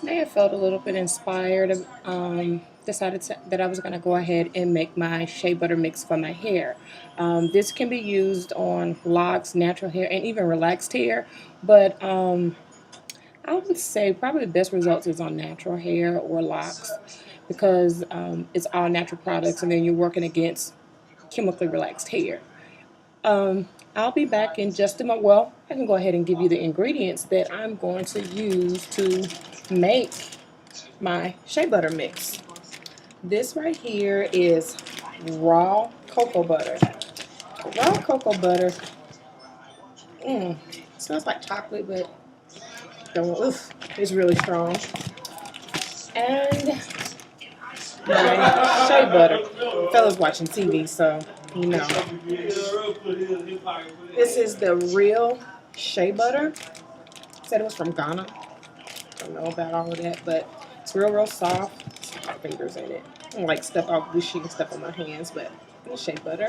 Today I felt a little bit inspired. Decided that I was going to go ahead and make my shea butter mix for my hair. This can be used on locks, natural hair, and even relaxed hair. But I would say probably the best results is on natural hair or locks because it's all natural products, and then you're working against chemically relaxed hair. I'll be back in just a moment. Well, I can go ahead and give you the ingredients that I'm going to use to make my shea butter mix. This right here is raw cocoa butter. Raw cocoa butter, smells like chocolate, but it's really strong. And my shea butter. Fella's watching TV, so you know. This is the real shea butter. Said it was from Ghana. Don't know about all of that, but it's real soft. It's got fingers in it. I don't like stuff all gushy and stuff on my hands, but it's shea butter.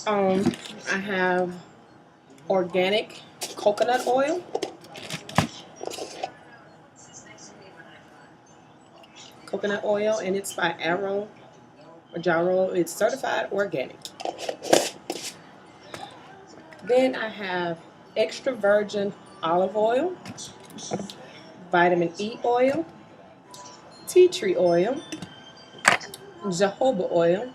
I have organic coconut oil. Coconut oil, and it's by Arrow or Gyro. It's certified organic. Then I have extra virgin olive oil, vitamin E oil, tea tree oil, jojoba oil,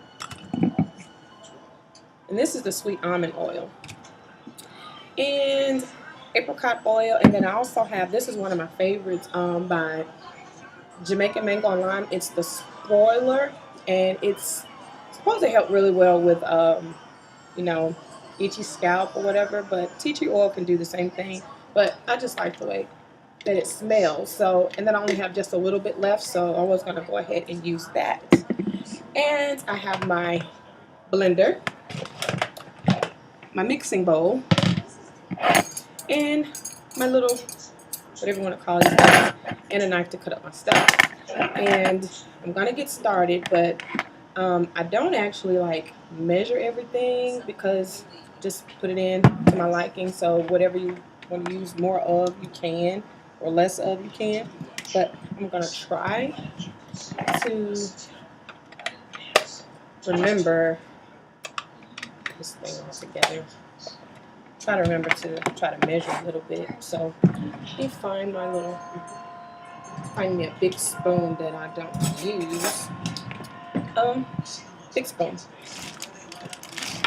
and this is the sweet almond oil, and apricot oil. And then I also have, this is one of my favorites by Jamaican mango and lime. It's the Sproiler, and it's supposed to help really well with you know, itchy scalp or whatever. But tea tree oil can do the same thing. But I just like the way that it smells. So, and then I only have just a little bit left, so I was gonna go ahead and use that. And I have my blender, my mixing bowl, and my little, whatever you want to call it, and a knife to cut up my stuff. And I'm gonna get started, but I don't actually like measure everything because just put it in to my liking. So whatever you want to use more of, you can, or less of, you can. But I'm gonna try to remember this thing all together. Try to remember to try to measure a little bit. So let me find me a big spoon that I don't use. Big spoon.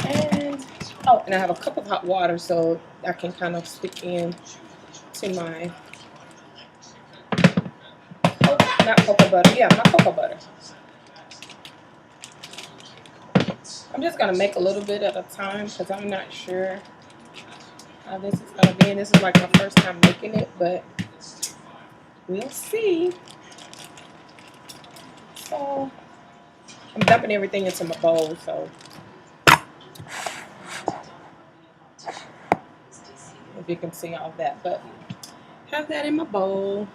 And and I have a cup of hot water so I can kind of stick in to my not cocoa butter. Yeah, my cocoa butter. I'm just gonna make a little bit at a time because I'm not sure how this is gonna be. And this is like my first time making it, but we'll see. So I'm dumping everything into my bowl, so if you can see all that. But have that in my bowl.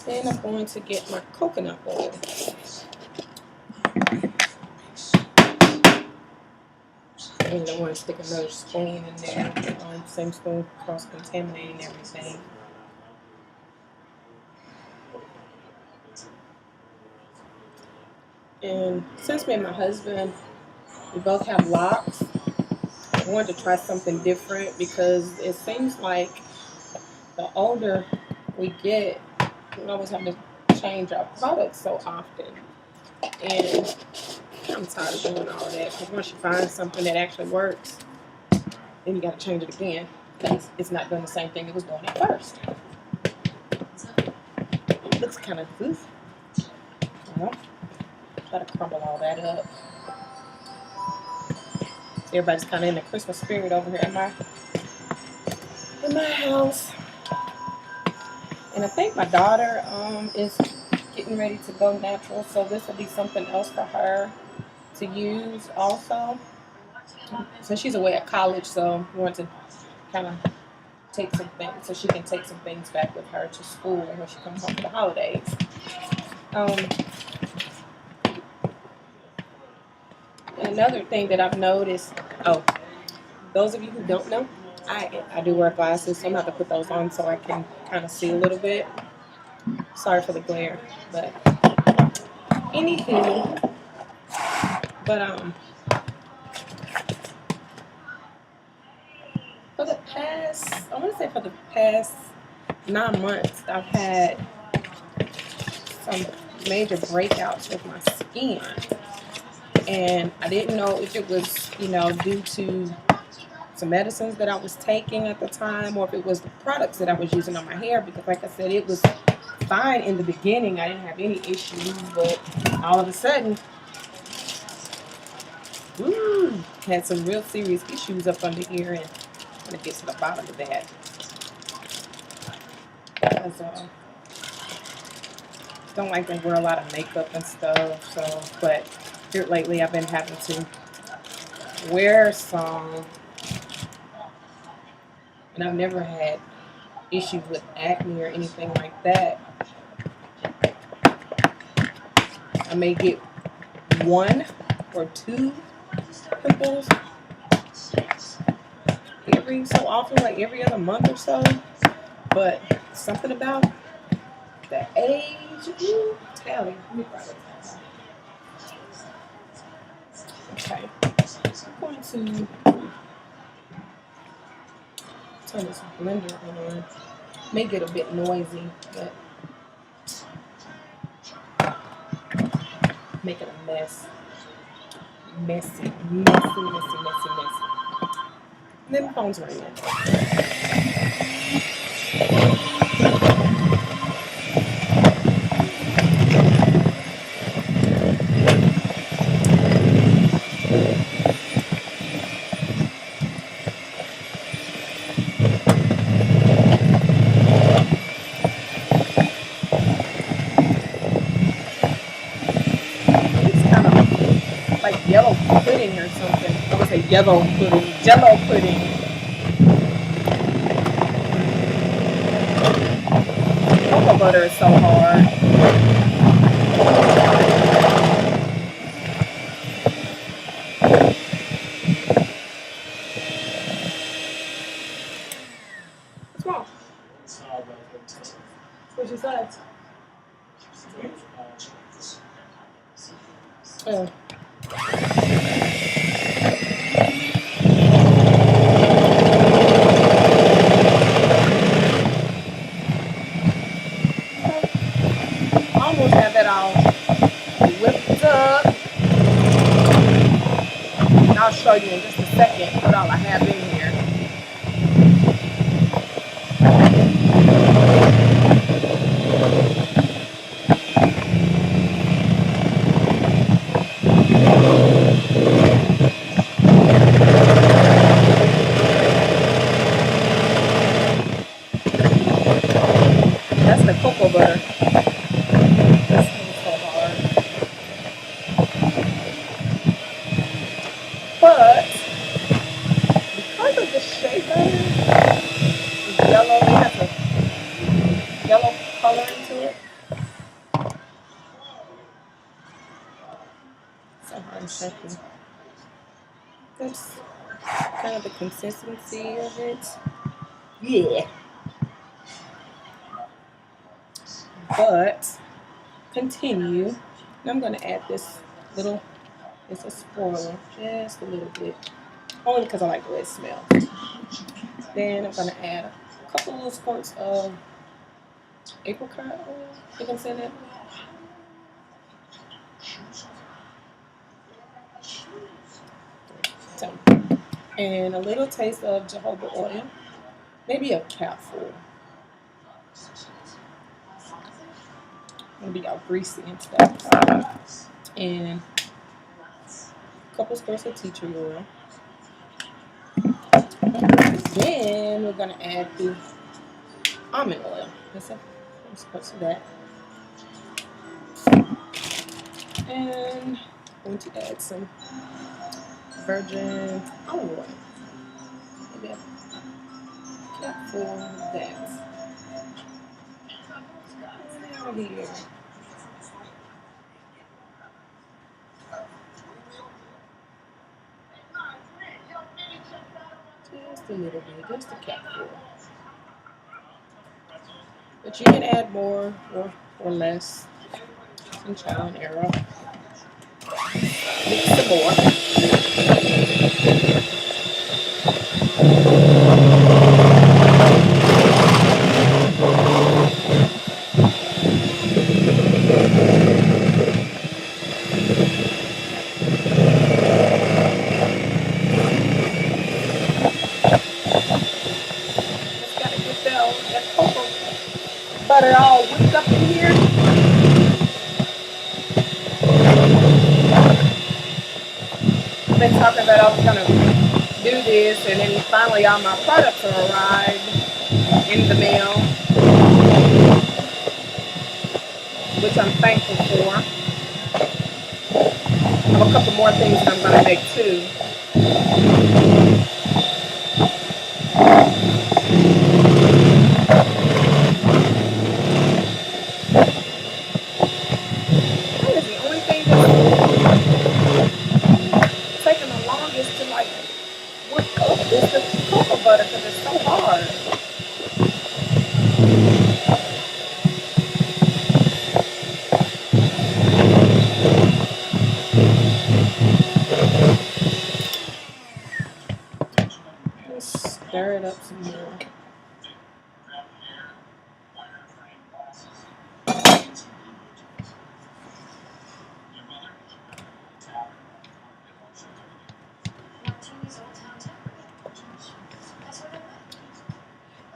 Then I'm going to get my coconut oil. I don't want to stick another spoon in there. Same spoon, cross-contaminating everything. And since me and my husband, we both have locks, I wanted to try something different because it seems like the older we get, we always have to change our products so often. And I'm tired of doing all that because once you find something that actually works, then you got to change it again because it's not doing the same thing it was doing at first. It looks kind of goofy. Well, try to crumble all that up. Everybody's kind of in the Christmas spirit over here in my house. And I think my daughter is getting ready to go natural, so this will be something else for her to use also. So she's away at college, so we want to kind of take some things, so she can take some things back with her to school when she comes home for the holidays. Another thing that I've noticed, those of you who don't know, I do wear glasses, so I'm gonna have to put those on so I can kind of see a little bit. Sorry for the glare, but anywho, but for the past, I want to say for the past 9 months, I've had some major breakouts with my skin, and I didn't know if it was, due to some medicines that I was taking at the time, or if it was the products that I was using on my hair. Because, like I said, it was fine in the beginning. I didn't have any issues, but all of a sudden, had some real serious issues up under here, and I'm gonna get to the bottom of that. Because don't like to wear a lot of makeup and stuff. So, but here lately, I've been having to wear some, and I've never had issues with acne or anything like that. I may get 1 or 2 pimples every so often, like every other month or so. But something about the age, tell me. Okay, I'm going to turn this blender on. May get a bit noisy, but make it a mess. Messy. And then the phone's ringing. It's kind of like yellow pudding or something. I would say yellow pudding. Jello pudding. Cocoa butter is so hard. What's wrong? What you said? Oh. I almost have that all whipped up. And I'll show you in just a second what all I have in here. That's the cocoa butter. This is so hard. But because of the shea butter is yellow, it has a yellow color into it. So hard and shaky. That's kind of the consistency of it. Yeah. But continue. And I'm gonna add this little, it's a Sproil, just a little bit. Only because I like the way it smells. Then I'm gonna add a couple little squirts of apricot oil. You can say that. So, and a little taste of jojoba oil. Maybe a capful. Gonna be all greasy and stuff. And a couple squirts of tea tree oil. Then we're gonna add the almond oil. That's a couple squirts of that. And I'm going to add some virgin olive oil. Maybe a capful of that. Now here. Just just a little bit, just a capful. But you can add more or less. Some trial and error. Mix some more. Just gotta get that cocoa butter all whipped up in here. I've been talking about I was gonna do this, and then finally all my products are arrived in the mail, which I'm thankful for. I have a couple more things that I'm gonna make too. That is the only thing that's taking the longest to like whip up is the cocoa butter because it's so hard. Let's stir it up some more.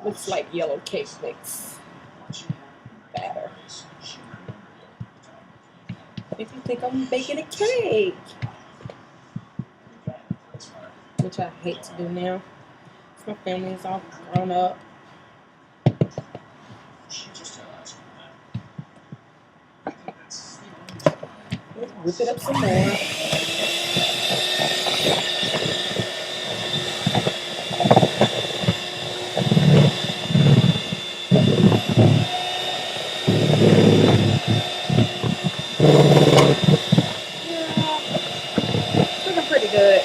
Looks like yellow cake mix batter. If you think I'm baking a cake, which I hate to do now. My family is all grown up. Let's whip it up some more. Looking pretty good.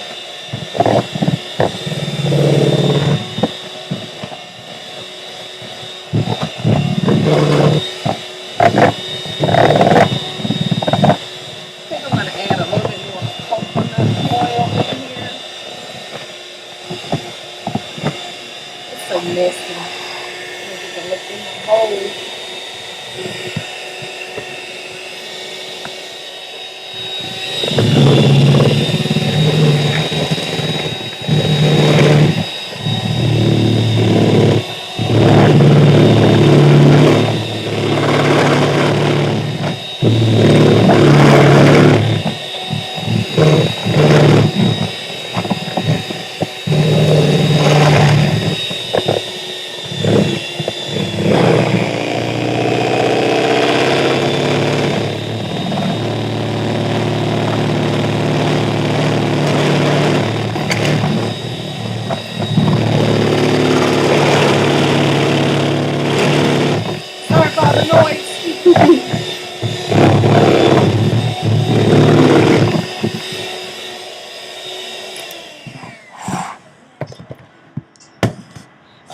Messy. You can look in the hole.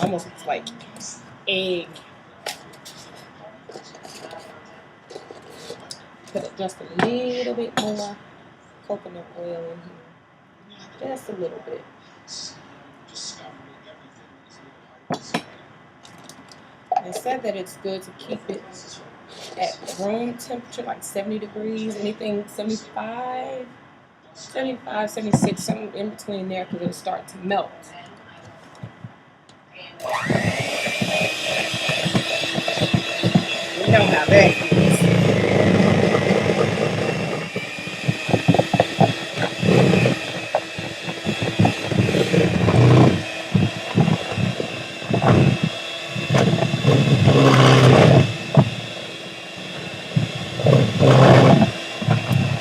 Almost looks like egg. Put just a little bit more coconut oil in here. Just a little bit. They said that it's good to keep it at room temperature, like 70 degrees, anything 75, 76, something in between there, because it'll start to melt. You know how that is.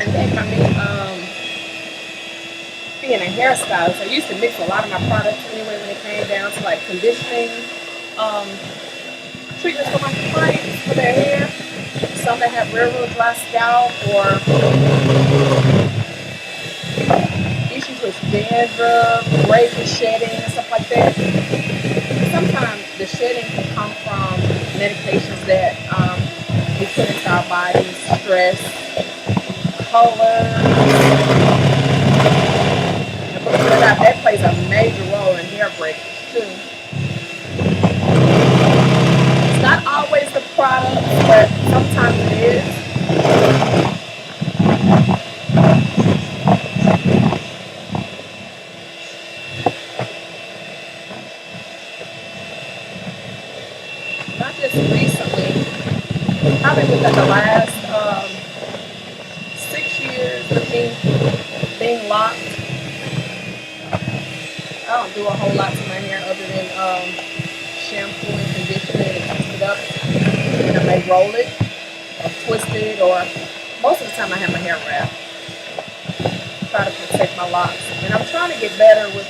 And then being a hairstylist, I used to mix a lot of my products anyway when it came down to like conditioning treatments for my clients for their hair. Some that have real dry scalp or issues issues with dandruff, razor shedding, and stuff like that, sometimes the shedding can come from medications that we put into our bodies, stress, color, and believe it or not, that plays a major role in hair breakage too. It's not always the product, but sometimes it is. Not just recently, probably within the last 6 years of me being locked. I don't do a whole lot to my hair other than shampoo and conditioner and twist it up. And I may roll it or twist it, or most of the time I have my hair wrapped. Try to protect my locks. And I'm trying to get better with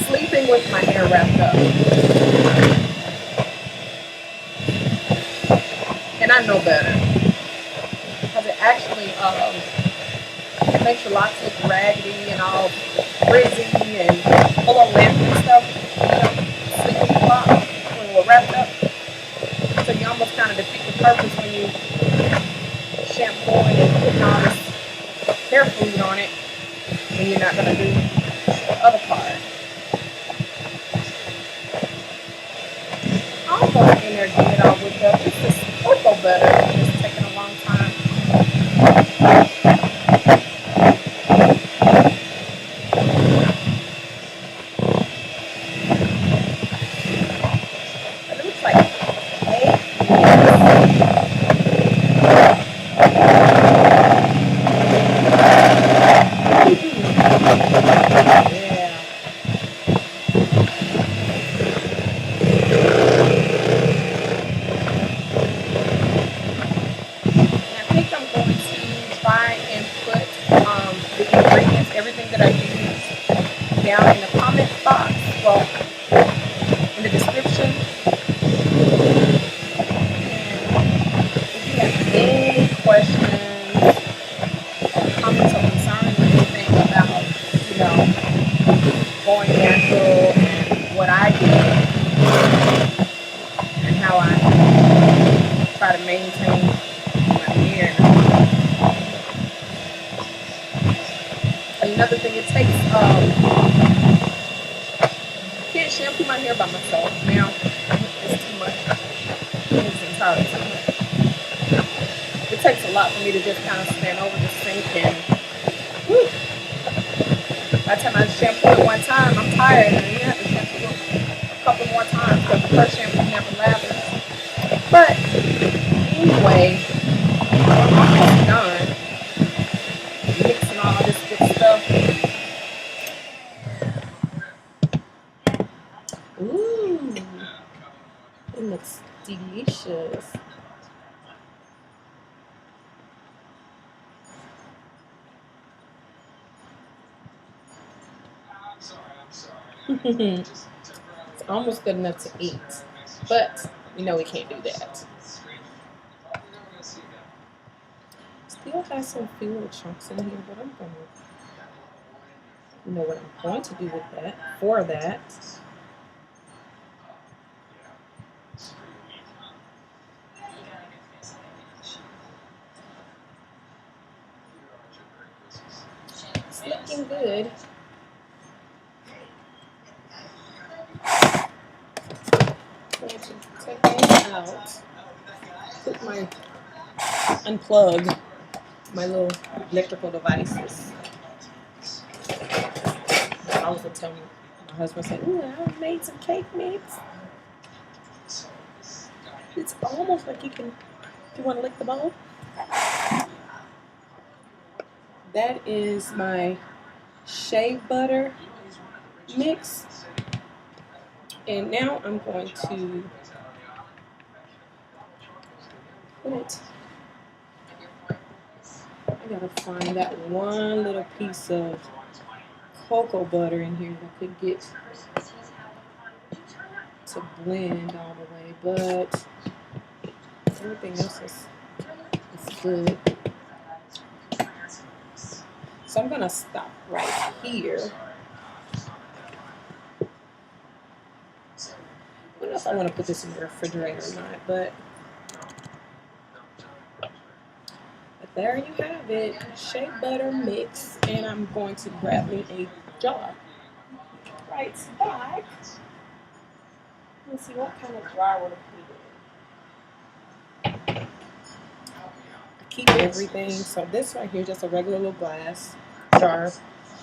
sleeping with my hair wrapped up. And I know better. Because it actually it makes your locks look raggedy and all frizzy and full of lint and stuff. Sleep with your locks when we're wrapped up. So you almost kind of defeat the purpose when you shampooing and putting all this hair food on it when you're not going to do the other part. I'll go in there and get it all whipped up. Just to support go better. It's taking a long time. It looks like 8 everything that I use down in the comment box, well, in the description. And if you have any questions, comments or concerns or anything about, going natural and what I do and how I try to maintain my hair. Another thing, it takes, can't shampoo my hair by myself. Now, it's too much. It's entirely too much. It takes a lot for me to just kind of stand over the sink and, whew. By the time I shampoo it one time, I'm tired and you have to shampoo it a couple more times because the first shampoo never lathers. But, anyway, I'm almost done mixing all this good stuff. Ooh, it looks delicious. It's almost good enough to eat, but we know we can't do that. Still has some filler chunks in here, but I'm gonna know what I'm going to do with that. For that, it's looking good. I'm going to take these out. Put my unplug my little electrical devices. I always would tell me, my husband said, "Ooh, I made some cake mix." It's almost like you want to lick the bowl. That is my Shea Butter mix. And now I'm going to put it, I gotta find that one little piece of cocoa butter in here that I could get to blend all the way, but everything else is good. So I'm gonna stop right here. I don't know if I want to put this in the refrigerator or not, but there you have it, shea butter mix, and I'm going to grab me a jar. Right back. Let's see what kind of jar would I put it in. I keep everything, so this right here is just a regular little glass jar.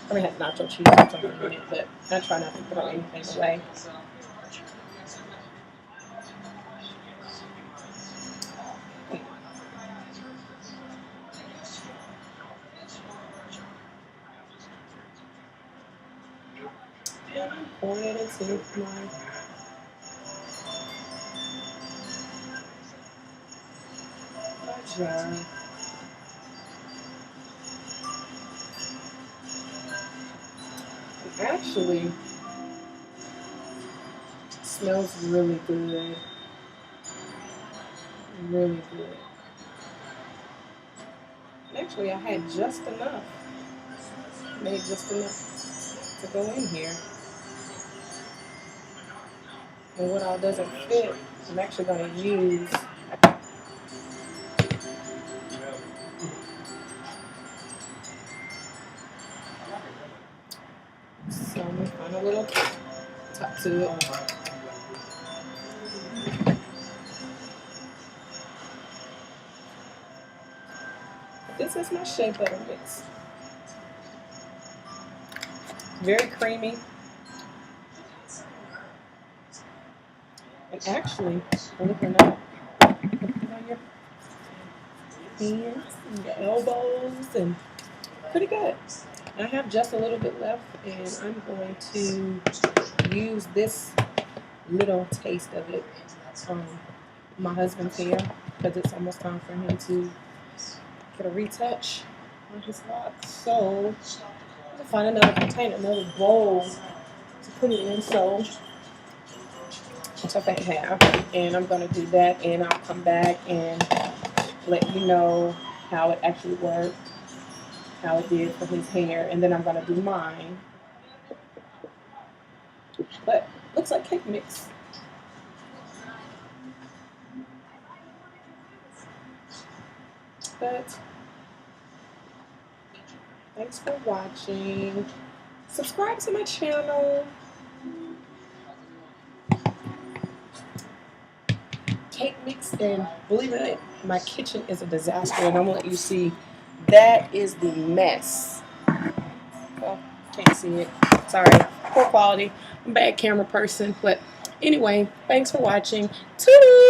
I mean, it has nacho cheese or something in it, but I try not to throw anything away. And I'm pouring it into my jar. It actually smells really good. Really good. Actually, I had just enough. Made just enough to go in here. And what all doesn't fit, I'm actually going to use some kind of little top to it. This is my shea butter mix. Very creamy. And actually, believe it or not, put it on your hands and your elbows, and pretty good. I have just a little bit left, and I'm going to use this little taste of it on my husband's hair, because it's almost time for him to get a retouch on his locks. So I'm gonna find another container, another bowl to put it in. So that's what I have, and I'm gonna do that, and I'll come back and let you know how it actually worked, how it did for his hair, and then I'm gonna do mine. But looks like cake mix. But thanks for watching. Subscribe to my channel. Cake mix, and believe it or not, my kitchen is a disaster, and I'm gonna let you see. That is the mess. Well, can't see it. Sorry, poor quality. I'm a bad camera person, but anyway, thanks for watching. Toodles!